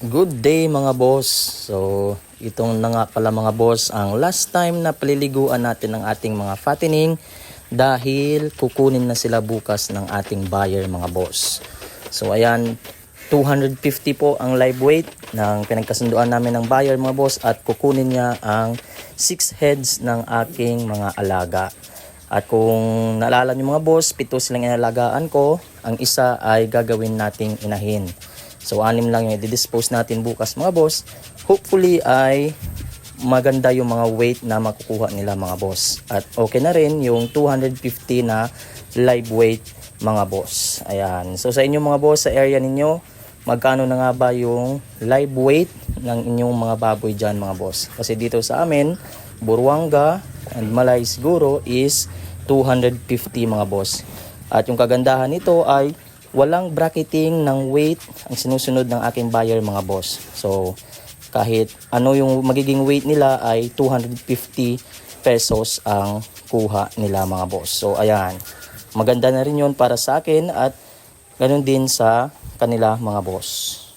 Good day mga boss. So itong na nga pala mga boss ang last time na paliliguan natin ng ating mga fattening dahil kukunin na sila bukas ng ating buyer mga boss. So ayan, 250 po ang live weight ng pinagkasunduan namin ng buyer mga boss at kukunin niya ang 6 heads ng aking mga alaga. At kung naalala niyo mga boss, 7 silang inalagaan ko, ang isa ay gagawin nating inahin. So 6 lang yung i-dispose natin bukas mga boss. Hopefully ay maganda yung mga weight na makukuha nila mga boss. At okay na rin yung 250 na live weight mga boss. Ayan. So sa inyo mga boss, sa area ninyo, magkano na nga ba yung live weight ng inyong mga baboy dyan mga boss? Kasi dito sa amin, Buruanga and Malay siguro is 250 mga boss. At yung kagandahan nito ay walang bracketing ng weight ang sinusunod ng aking buyer mga boss. So kahit ano yung magiging weight nila ay 250 pesos ang kuha nila mga boss. So ayan, maganda na rin yun para sa akin at ganun din sa kanila mga boss.